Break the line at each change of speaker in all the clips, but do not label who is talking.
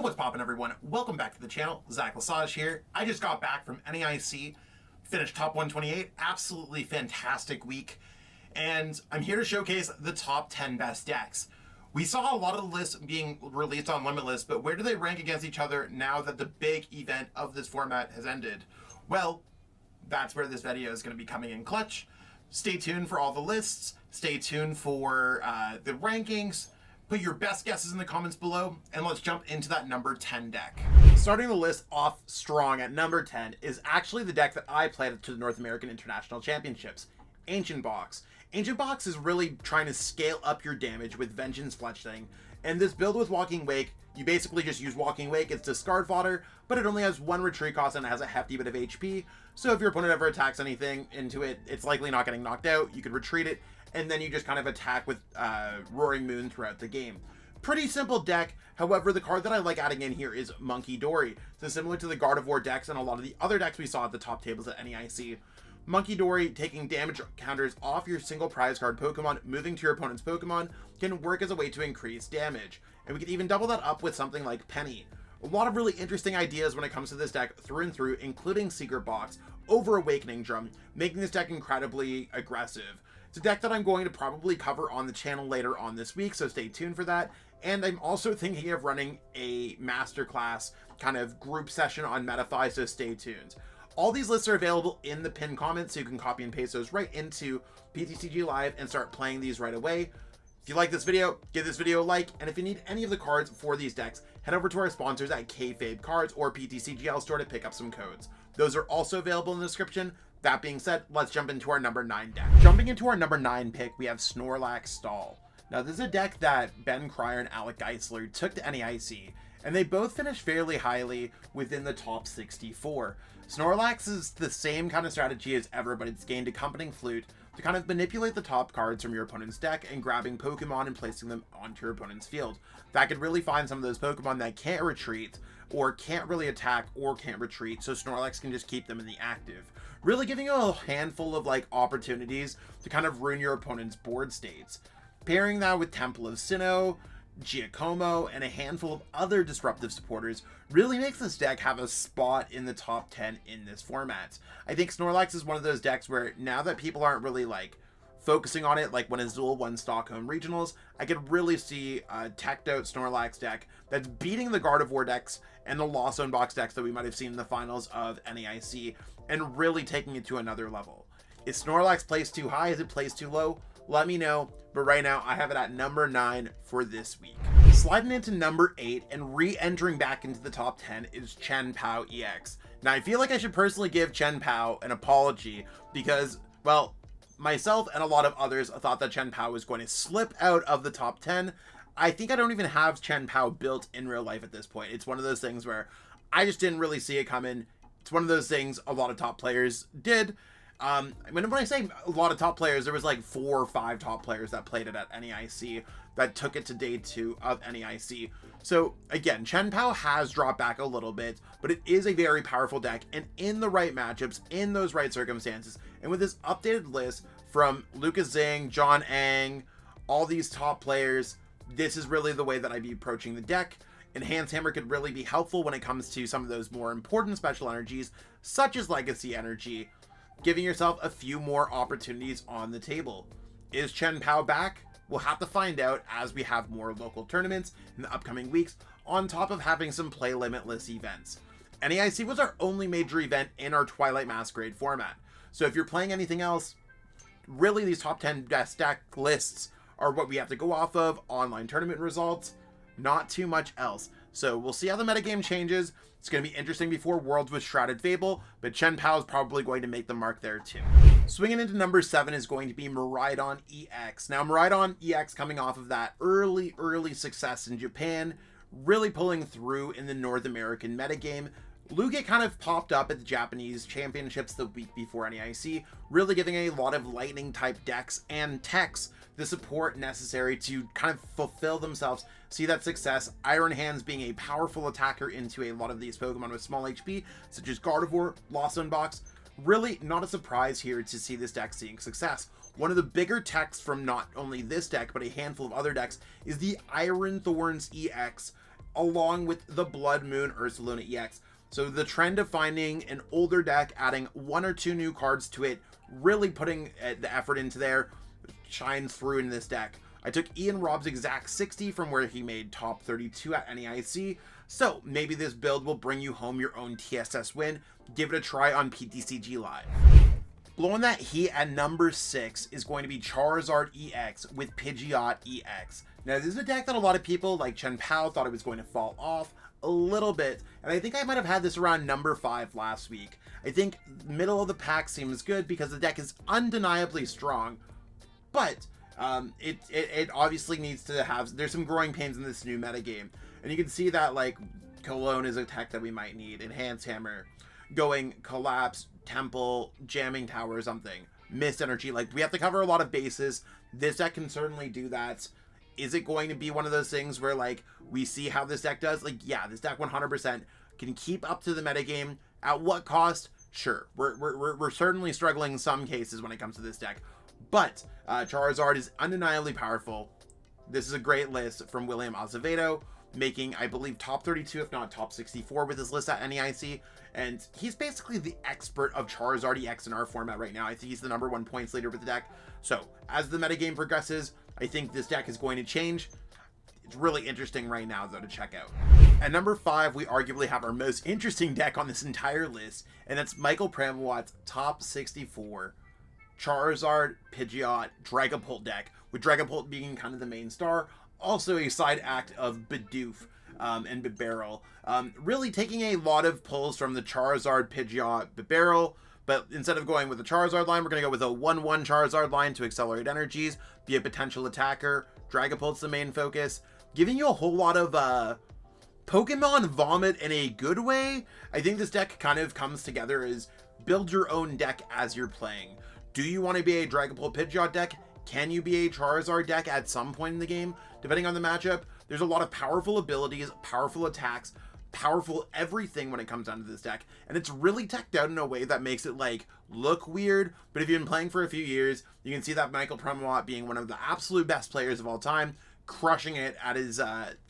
what's poppin', everyone? Welcome back to the channel. Zach Lesage here. I just got back from NAIC, finished top 128. Absolutely fantastic week. And I'm here to showcase the top 10 best decks. We saw a lot of the lists being released on Limitless, but where do they rank against each other now that the big event of this format has ended? Well, that's where this video is going to be coming in clutch. Stay tuned for all the lists. Stay tuned for the rankings. Put your best guesses in the comments below, and let's jump into that number 10 deck. Starting the list off strong at number 10 is actually the deck that I played at the North American International Championships, Ancient Box. Ancient Box is really trying to scale up your damage with Vengeance Fletchling, and this build with Walking Wake, you basically just use Walking Wake, it's discard fodder, but it only has one retreat cost and it has a hefty bit of HP, so if your opponent ever attacks anything into it, it's likely not getting knocked out, you could retreat it, and then you just kind of attack with Roaring Moon throughout the game. Pretty simple deck. However, the card that I like adding in here is Monkey Dory. So similar to the Gardevoir decks and a lot of the other decks we saw at the top tables at NAIC, Monkey Dory taking damage counters off your single prize card Pokemon, moving to your opponent's Pokemon, can work as a way to increase damage. And we could even double that up with something like Penny. A lot of really interesting ideas when it comes to this deck through and through, including Secret Box, over Awakening Drum, making this deck incredibly aggressive. It's a deck that I'm going to probably cover on the channel later on this week, so stay tuned for that. And I'm also thinking of running a masterclass kind of group session on Metafy, so stay tuned. All these lists are available in the pinned comments, so you can copy and paste those right into TCG Live and start playing these right away. If you like this video, give this video a like, and if you need any of the cards for these decks, head over to our sponsors at Kayfabe Cards or PTCGL store to pick up some codes. Those are also available in the description. That being said, let's jump into our number 9 deck. Jumping into our number 9 pick, we have Snorlax Stall. Now, this is a deck that Ben Cryer and Alec Geisler took to NAIC, and they both finished fairly highly within the top 64. Snorlax is the same kind of strategy as ever, but it's gained Accompanying Flute to kind of manipulate the top cards from your opponent's deck and grabbing Pokemon and placing them onto your opponent's field. That could really find some of those Pokemon that can't retreat, or can't really attack, or can't retreat, so Snorlax can just keep them in the active. Really giving you a handful of opportunities to kind of ruin your opponent's board states. Pairing that with Temple of Sinnoh, Giacomo, and a handful of other disruptive supporters really makes this deck have a spot in the top 10 in this format. I think Snorlax is one of those decks where now that people aren't really focusing on it, like when Azul won Stockholm Regionals, I could really see a teched out Snorlax deck that's beating the Gardevoir decks and the Lost Zone Box decks that we might have seen in the finals of NAIC, and really taking it to another level. Is Snorlax placed too high? Is it placed too low? Let me know, but right now I have it at number 9 for this week. Sliding into number 8 and re-entering back into the top 10 is Chien-Pao EX. Now I feel like I should personally give Chien-Pao an apology because, well, myself and a lot of others thought that Chien-Pao was going to slip out of the top 10. I think I don't even have Chien-Pao built in real life at this point. It's one of those things where I just didn't really see it coming. It's one of those things a lot of top players did. When I say a lot of top players, there was 4 or 5 top players that played it at NAIC that took it to day 2 of NAIC. So again, Chien-Pao has dropped back a little bit, but it is a very powerful deck, and in the right matchups, in those right circumstances, and with this updated list from Lucas Zing, John Ang, all these top players, this is really the way that I'd be approaching the deck. Enhanced Hammer could really be helpful when it comes to some of those more important special energies, such as Legacy Energy, giving yourself a few more opportunities on the table. Is Chien-Pao back? We'll have to find out as we have more local tournaments in the upcoming weeks, on top of having some play limitless events. NAIC was our only major event in our Twilight Masquerade format, so if you're playing anything else, really these top 10 best deck lists are what we have to go off of, online tournament results, not too much else. So we'll see how the metagame changes. It's going to be interesting before Worlds with Shrouded Fable, but Chien-Pao is probably going to make the mark there too. Swinging into number 7 is going to be Miraidon EX. Now Miraidon EX, coming off of that early success in Japan, really pulling through in the North American metagame. Lugia kind of popped up at the Japanese championships the week before NAIC, really giving a lot of lightning type decks and techs the support necessary to kind of fulfill themselves, see that success. Iron Hands being a powerful attacker into a lot of these Pokemon with small HP, such as Gardevoir, Lost Zone Box. Really not a surprise here to see this deck seeing success. One of the bigger techs from not only this deck, but a handful of other decks is the Iron Thorns EX, along with the Blood Moon Ursaluna EX. So the trend of finding an older deck, adding 1 or 2 new cards to it, really putting the effort into there, shines through in this deck. I took Ian Robb's exact 60 from where he made top 32 at NAIC, so maybe this build will bring you home your own TSS win. Give it a try on PTCG Live. Blowing that heat at number 6 is going to be Charizard EX with Pidgeot EX. Now, this is a deck that a lot of people, like chien-pao, thought it was going to fall off a little bit, and I think I might have had this around number 5 last week. I think middle of the pack seems good because the deck is undeniably strong, but it obviously needs to have, there's some growing pains in this new metagame, and you can see that like Cologne is a tech that we might need, Enhance Hammer, going Collapse, Temple, Jamming Tower or something, Mist Energy. Like, we have to cover a lot of bases. This deck can certainly do that. Is it going to be one of those things where like we see how this deck does? Like, yeah, this deck 100% can keep up to the metagame. At what cost? Sure, we're certainly struggling in some cases when it comes to this deck, but Charizard is undeniably powerful. This is a great list from William Azevedo, making, I believe, top 32, if not top 64 with his list at NAIC. And he's basically the expert of Charizard EX in our format right now. I think he's the #1 points leader with the deck. So as the metagame progresses, I think this deck is going to change. It's really interesting right now, though, to check out. At number 5, we arguably have our most interesting deck on this entire list, and that's Michael Pramawat's top 64 Charizard, Pidgeot, Dragapult deck, with Dragapult being kind of the main star. Also a side act of Bidoof and Bibarel. Really taking a lot of pulls from the Charizard, Pidgeot, Bibarel, but instead of going with the Charizard line, we're going to go with a 1/1 Charizard line to accelerate energies, be a potential attacker. Dragapult's the main focus, giving you a whole lot of Pokemon vomit in a good way. I think this deck kind of comes together as build your own deck as you're playing. Do you want to be a Dragapult Pidgeot deck? Can you be a Charizard deck at some point in the game? Depending on the matchup, there's a lot of powerful abilities, powerful attacks, powerful everything when it comes down to this deck. And it's really teched out in a way that makes it like look weird. But if you've been playing for a few years, you can see that Michael Pramawat being one of the absolute best players of all time, crushing it at his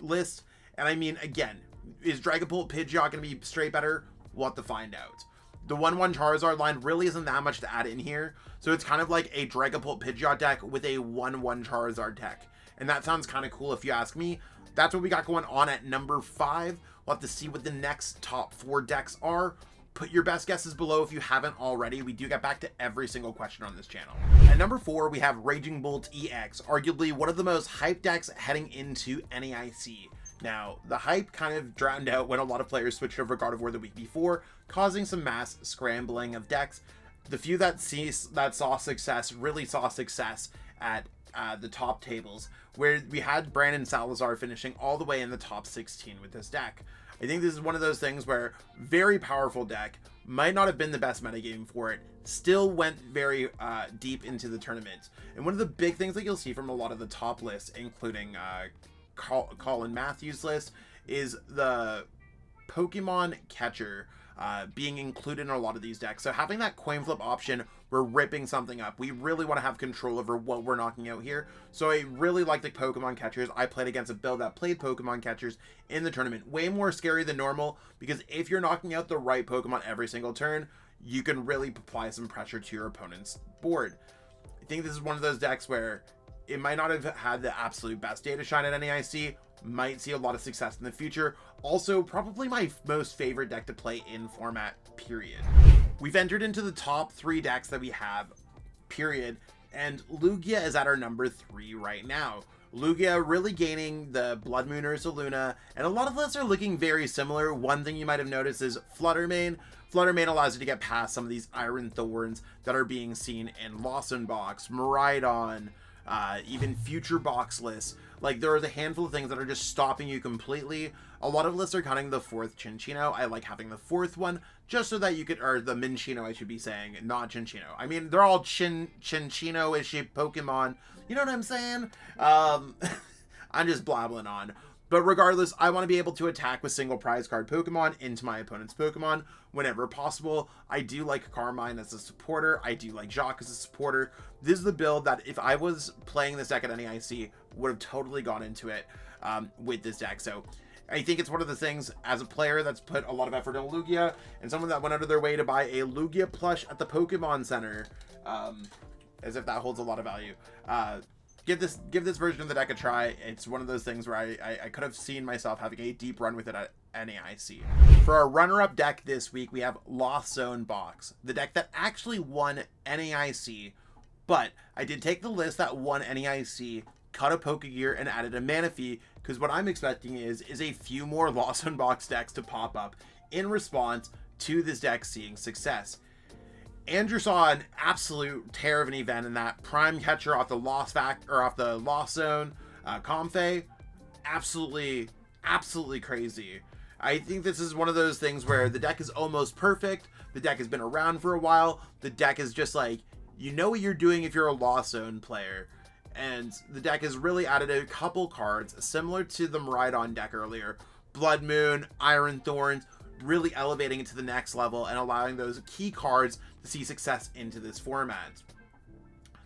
list. And I mean, again, is Dragapult Pidgeot going to be straight better? We'll have to find out. The 1/1 Charizard line really isn't that much to add in here, so it's kind of like a Dragapult Pidgeot deck with a 1/1 Charizard deck, and that sounds kind of cool if you ask me. That's what we got going on at number 5. We'll have to see what the next top 4 decks are. Put your best guesses below if you haven't already. We do get back to every single question on this channel. At number 4, we have Raging Bolt EX, arguably one of the most hyped decks heading into NAIC. Now, the hype kind of drowned out when a lot of players switched over God of War the week before, causing some mass scrambling of decks. The few that saw success really saw success at the top tables, where we had Brandon Salazar finishing all the way in the top 16 with this deck. I think this is one of those things where very powerful deck, might not have been the best metagame for it, still went very deep into the tournament. And one of the big things that you'll see from a lot of the top lists, including Colin Matthews' list, is the Pokemon catcher being included in a lot of these decks. So having that coin flip option, we're ripping something up. We really want to have control over what we're knocking out here. So I really like the Pokemon catchers. I played against a build that played Pokemon catchers in the tournament. Way more scary than normal, because if you're knocking out the right Pokemon every single turn, you can really apply some pressure to your opponent's board. I think this is one of those decks where it might not have had the absolute best day to shine at NAIC, might see a lot of success in the future. Also, probably my most favorite deck to play in format, period. We've entered into the top 3 decks that we have, period, and Lugia is at our number 3 right now. Lugia really gaining the Blood Moon Ursaluna, and a lot of lists are looking very similar. One thing you might have noticed is Fluttermane. Fluttermane allows you to get past some of these Iron Thorns that are being seen in Lawson Box, Miraidon, even future box lists. Like, there are a handful of things that are just stopping you completely. A lot of lists are cutting the 4th Chinchino. I like having the 4th one, just so that you could, or the Minchino, I should be saying, not Chinchino. I memean, they're all Chinchino-ish Pokemon. You know what I'm saying? I'm just blabbling on. But regardless, I want to be able to attack with single prize card Pokemon into my opponent's Pokemon whenever possible. I do like Carmine as a supporter. I do like Jacques as a supporter. This is the build that if I was playing this deck at NAIC, would have totally gone into it with this deck. So I think it's one of the things, as a player that's put a lot of effort in Lugia, and someone that went out of their way to buy a Lugia plush at the Pokemon Center, as if that holds a lot of value. Give this version of the deck a try. It's one of those things where I could have seen myself having a deep run with it at NAIC. For our runner-up deck this week, we have Lost Zone Box, the deck that actually won NAIC, but I did take the list that won NAIC, cut a Pokegear, and added a Manaphy, because what I'm expecting is a few more Lost Zone Box decks to pop up in response to this deck seeing success. Andrew saw an absolute tear of an event in that Prime Catcher off the Lost Zone Comfey. Absolutely crazy. I think this is one of those things where the deck is almost perfect. The deck has been around for a while. The deck is just like, you know what you're doing if you're a Lost Zone player. And the deck has really added a couple cards similar to the Miraidon deck earlier. Blood Moon, Iron Thorns, really elevating it to the next level and allowing those key cards to see success into this format.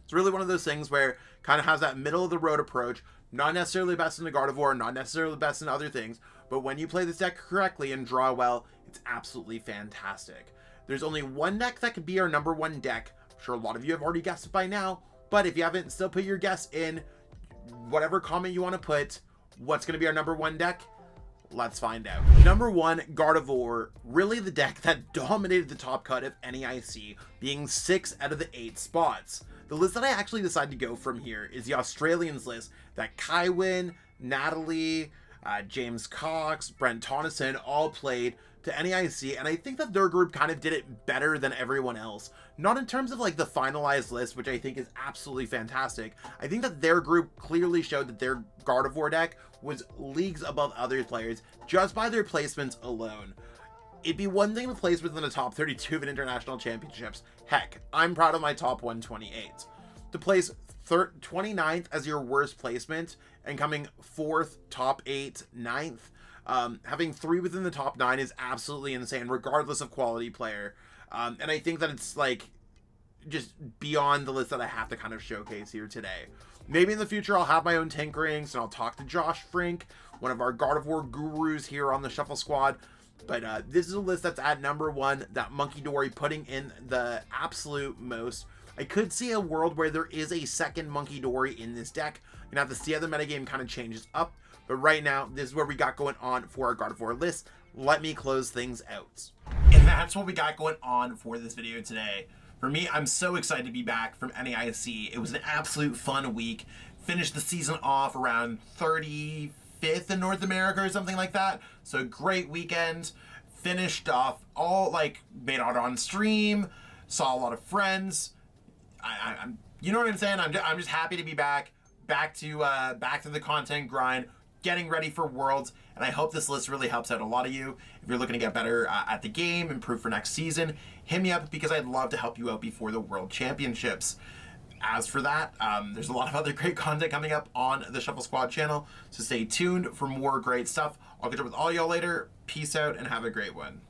It's really one of those things where kind of has that middle of the road approach, not necessarily best in the Gardevoir, not necessarily best in other things, but when you play this deck correctly and draw well, it's absolutely fantastic. There's only one deck that could be our number one deck. I'm sure a lot of you have already guessed it by now, but if you haven't, still put your guess in whatever comment you want to put. What's going to be our number one deck? Let's find out. Number one, Gardevoir, really the deck that dominated the top cut of NAIC, being 6 out of the 8 spots. The list that I actually decided to go from here is the Australians list that Kywin, Natalie, James Cox, Brent Tonneson all played to NAIC, and I think that their group kind of did it better than everyone else. Not in terms of like the finalized list, which I think is absolutely fantastic. I think that their group clearly showed that their Gardevoir deck was leagues above other players just by their placements alone. It'd be one thing to place within the top 32 of an international championships. Heck, I'm proud of my top 128. To place 29th as your worst placement and coming 4th, top 8, 9th, having 3 within the top 9 is absolutely insane, regardless of quality player. And I think that it's like just beyond the list that I have to kind of showcase here today. Maybe in the future I'll have my own tinkerings and I'll talk to Josh Frink, one of our Gardevoir gurus here on the Shuffle Squad. But this is a list that's at number one, that Monkey Dory putting in the absolute most. I could see a world where there is a second Monkey Dory in this deck. You're gonna have to see how the metagame kind of changes up. But right now, this is what we got going on for our Gardevoir list. Let me close things out. And that's what we got going on for this video today. For me, I'm so excited to be back from NAIC. It was an absolute fun week. Finished the season off around 35th in North America or something like that. So great weekend. Finished off all, like, made out on stream. Saw a lot of friends. I'm you know what I'm saying? I'm just happy to be back to the content grind, getting ready for Worlds, and I hope this list really helps out a lot of you. If you're looking to get better at the game, improve for next season, hit me up because I'd love to help you out before the World Championships. As for that, there's a lot of other great content coming up on the Shuffle Squad channel, so stay tuned for more great stuff. I'll catch up with all y'all later. Peace out and have a great one.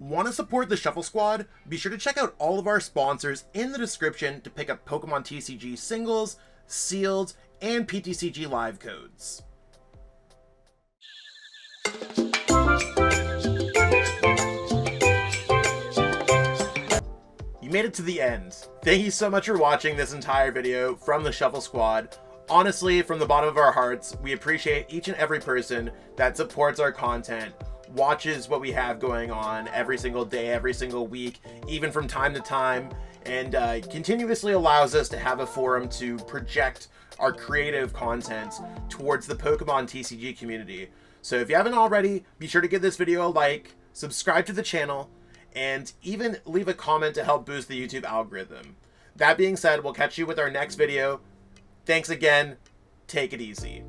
Want to support the Shuffle Squad? Be sure to check out all of our sponsors in the description to pick up Pokemon TCG singles, sealed, and PTCG live codes. You made it to the end. Thank you so much for watching this entire video from the Shuffle Squad. Honestly, from the bottom of our hearts, we appreciate each and every person that supports our content, watches what we have going on every single day, every single week, even from time to time, and continuously allows us to have a forum to project our creative content towards the Pokemon TCG community. So if you haven't already, be sure to give this video a like, subscribe to the channel, and even leave a comment to help boost the YouTube algorithm. That being said, we'll catch you with our next video. Thanks again. Take it easy.